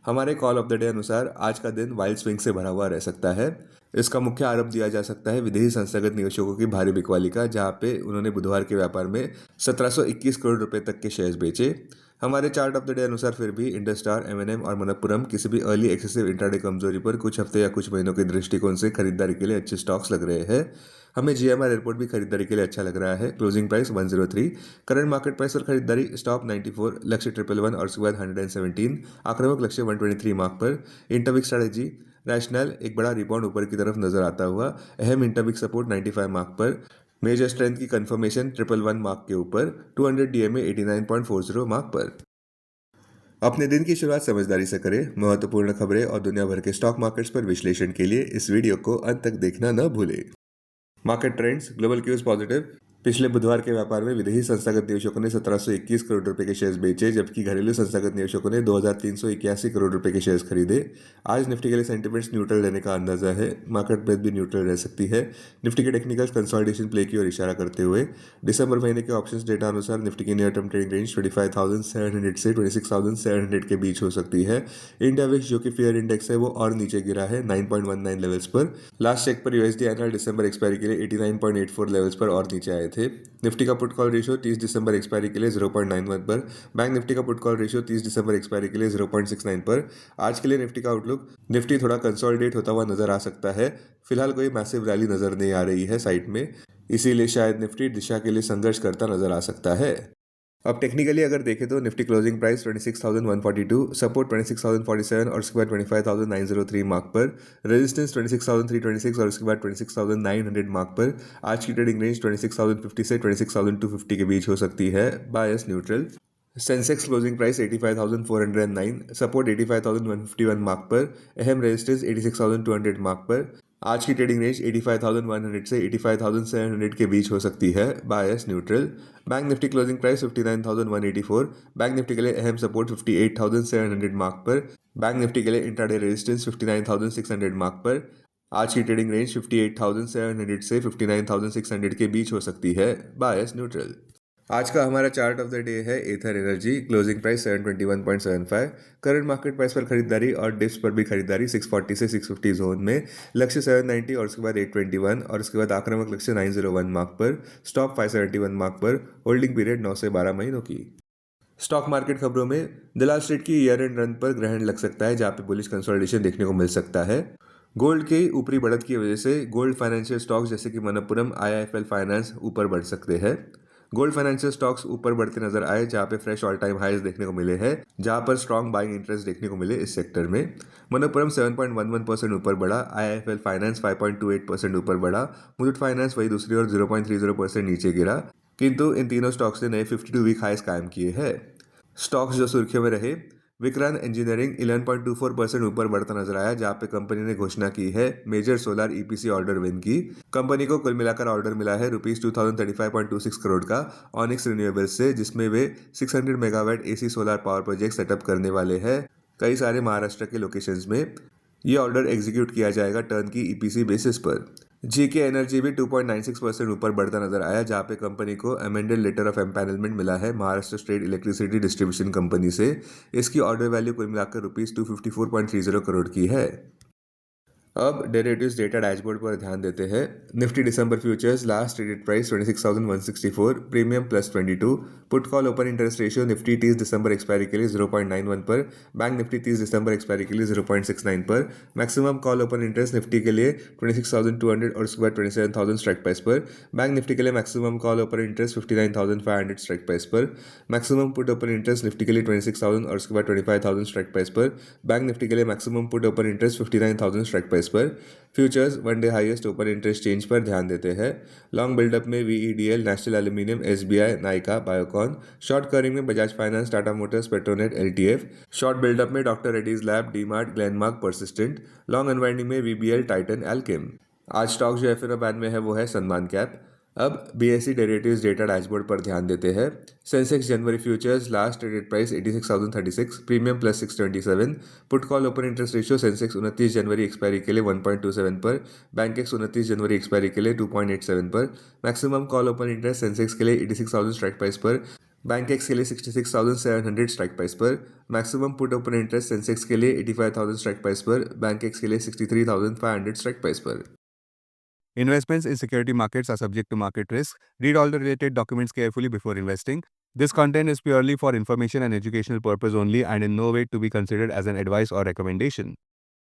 हमारे call of the day अनुसार आज का दिन वाइल्ड स्विंग से भरा हुआ रह सकता है। इसका मुख्य आरोप दिया जा सकता है विदेशी संस्थागत निवेशकों की भारी बिकवाली का, जहां पे उन्होंने बुधवार के व्यापार में 1721 करोड़ रुपए तक के शेयर्स बेचे। हमारे चार्ट ऑफ द डे अनुसार फिर भी इंडस स्टार, एम और मनप्पुरम किसी भी अर्ली एक्सेसिव इंट्राडे कमजोरी पर कुछ हफ्ते या कुछ महीनों के दृष्टिकोण से खरीदारी के लिए अच्छे स्टॉक्स लग रहे हैं। हमें जीएमआर एयरपोर्ट भी खरीदारी के लिए अच्छा लग रहा है। Closing price 103, current market price पर खरीदारी, स्टॉप 94, लक्ष्य 111 और उसके बाद 117, आक्रामक लक्ष्य 123 मार्क पर। इंटरविक स्ट्रैटेजी रैशनल एक बड़ा रिबाउंड ऊपर की तरफ नजर आता हुआ, अहम इंटरविक सपोर्ट 95 मार्क पर, मेजर स्ट्रेंथ की कंफर्मेशन 111 मार्क के ऊपर, 200 डीएमए 89.40 मार्क पर। अपने दिन की शुरुआत समझदारी से करें। महत्वपूर्ण खबरें और दुनिया भर के स्टॉक मार्केट्स पर विश्लेषण के लिए इस वीडियो को अंत तक देखना न भूलें। Market trends, global cues positive. पिछले बुधवार के व्यापार में विदेशी संस्थागत निवेशकों ने 1721 करोड़ रुपए के शेयर्स बेचे, जबकि घरेलू संस्थागत निवेशकों ने 2381 करोड़ रुपए के शेयर्स खरीदे। आज निफ्टी के लिए सेंटिमेंट्स न्यूट्रल रहने का अंदाजा है। मार्केट ब्रेथ भी न्यूट्रल रह सकती है। निफ्टी के टेक्निकल्स कंसोलिडेशन प्ले की ओर इशारा करते हुए दिसंबर महीने के ऑप्शंस डेटा अनुसार निफ्टी की नियर टर्म ट्रेडिंग रेंज 25,700 से 26,700 के बीच हो सकती है। इंडिया विक्स, जो कि फेयर इंडेक्स है, वो और नीचे गिरा है 9.19 लेवल्स पर। लास्ट चेक पर यूएसडी एनआर दिसंबर एक्सपायरी के लिए 89.84 लेवल्स पर और नीचे आए थे। निफ्टी का पुट कॉल रेशियो 30 दिसंबर एक्सपायरी के लिए 0.91 पर। बैंक निफ्टी का पुट कॉल रेशियो 30 दिसंबर एक्सपायरी के लिए 0.69 पर। आज के लिए निफ्टी का आउटलुक, निफ्टी थोड़ा कंसोलिडेट होता हुआ नजर आ सकता है। फिलहाल कोई मैसिव रैली नजर नहीं आ रही है साइड में, इसीलिए शायद निफ्टी दिशा के लिए संघर्ष करता नजर आ सकता है। अब टेक्निकली अगर देखें तो निफ्टी क्लोजिंग प्राइस 26,142, सपोर्ट 26,047 और उसके बाद 25,903 मार्क पर, रेजिस्टेंस 26,326 और उसके बाद 26,900 मार्क पर। आज की ट्रेडिंग रेंज 26,050 से 26,250 के बीच हो सकती है। Bias neutral. Sensex closing price 85,409, support 85,151 mark पर, अहम रेजिस्टेंस 86,200 मार्क पर। आज की ट्रेडिंग रेंज 85,100 से 85,700 के बीच हो सकती है। Bias neutral. Bank Nifty closing price 59,184, bank Nifty के लिए अहम सपोर्ट 58,700 मार्क पर, बैंक निफ्टी के लिए इंट्राडे रेजिस्टेंस 59,600 मार्क पर। आज की ट्रेडिंग रेंज 58,700 से 59,600 के बीच हो सकती है। Bias neutral. आज का हमारा चार्ट ऑफ द डे है Ather Energy, closing price 721.75, current market price पर खरीदारी और डिप्स पर भी खरीदारी 640 से 650 जोन में, लक्ष्य 790 और उसके बाद 821 और उसके बाद आक्रामक लक्ष्य 901 मार्क पर, स्टॉप 571 मार्क पर, होल्डिंग पीरियड 9 से 12 महीनों की। स्टॉक मार्केट खबरों में दलाल स्ट्रीट की ईयर एंड रन पर ग्रहण लग सकता है, जहां पे बुलिश कंसोलिडेशन देखने को मिल सकता है। गोल्ड की ऊपरी बढ़त की वजह से गोल्ड फाइनेंशियल स्टॉक्स जैसे कि मनप्पुरम, आईआईएफएल फाइनेंस ऊपर बढ़ सकते हैं। गोल्ड फाइनेंशियल स्टॉक्स ऊपर बढ़ते नजर आए, जहां पे फ्रेश ऑल टाइम हाईज देखने को मिले हैं, जहां पर स्ट्रॉन्ग बाइंग इंटरेस्ट देखने को मिले इस सेक्टर में। मनप्पुरम 7.11% ऊपर बढ़ा, आईआईएफएल फाइनेंस 5.28% ऊपर बढ़ा, मुथूट फाइनेंस वही दूसरी ओर 0.30% नीचे गिरा। किंतु इन तीनों स्टॉक्स ने नए 52 वीक हाईज कायम किए हैं। स्टॉक्स जो सुर्खियों में रहे, विक्रांत इंजीनियरिंग 11.24% ऊपर बढ़ता नजर आया, जहां पे कंपनी ने घोषणा की है major solar EPC order win की। कंपनी को कुल मिलाकर ऑर्डर मिला है ₹2035.26 करोड़ का ऑनिक्स रिन्यूएबल्स से, जिसमें वे 600 megawatt AC solar power project setup करने वाले हैं कई सारे महाराष्ट्र के लोकेशंस में। ये ऑर्डर एग्जीक्यूट किया जाएगा टर्न की ईपीसी बेसिस पर। जीके एनर्जी भी 2.96% ऊपर बढ़ता नजर आया, जहां पे कंपनी को अमेंडेड लेटर ऑफ एम्पैनलमेंट मिला है Maharashtra state electricity distribution company से। इसकी ऑर्डर वैल्यू कुल मिलाकर ₹254.30 करोड़ की है। अब डेरिवेटिव्स डेटा डैशबोर्ड पर ध्यान देते हैं। निफ्टी दिसंबर futures last traded price 26,164, premium +22, put call open interest ratio Nifty 30 दिसंबर एक्सपायरी के लिए 0.91 पर, बैंक निफ्टी 30 दिसंबर एक्सपायरी के लिए 0.69 पर, maximum call open interest Nifty के लिए 26,200 और उसके बाद 27,000 स्ट्राइक प्राइस पर, बैंक निफ्टी के लिए maximum call open interest 59,500 strike price पर, maximum put open interest Nifty के लिए 26,000 और उसके बाद 25,000 स्ट्राइक प्राइस पर, बैंक निफ्टी के लिए maximum put open interest 59,000 strike price पर। Futures one day highest open interest change पर ध्यान देते हैं। लॉन्ग बिल्डअप में VEDL, National Aluminium, SBI, Nykaa, Biocon. Short covering में Bajaj Finance, Tata Motors, Petronet, LTF. Short buildup में doctor Reddy's lab, DMart, Glenmark, Persistent. Long unwinding में VBL, Titan, Alkem. आज stock जो एफ बैन में है वो है सनमान कैप। अब बीएसई डेरिवेटिव्स डेटा डैशबोर्ड पर ध्यान देते हैं। सेंसेक्स जनवरी futures last traded price 86,036, premium +627, put call open interest ratio Sensex 29 जनवरी एक्सपायरी के लिए 1.27 पर, बैंकेक्स 29 जनवरी एक्सपायरी के लिए 2.87 पर, maximum call open interest Sensex के लिए 86,000 स्ट्राइक प्राइस पर, बैंक एक्स के लिए 66,700 स्ट्राइक प्राइस पर। Maximum put open interest Sensex के लिए 85,000 स्ट्राइक प्राइस पर, बैंक एक्स के लिए 63,500 स्ट्राइक प्राइस पर। Investments in security markets are subject to market risk. Read all the related documents carefully before investing. This content is purely for information and educational purpose only and in no way to be considered as an advice or recommendation.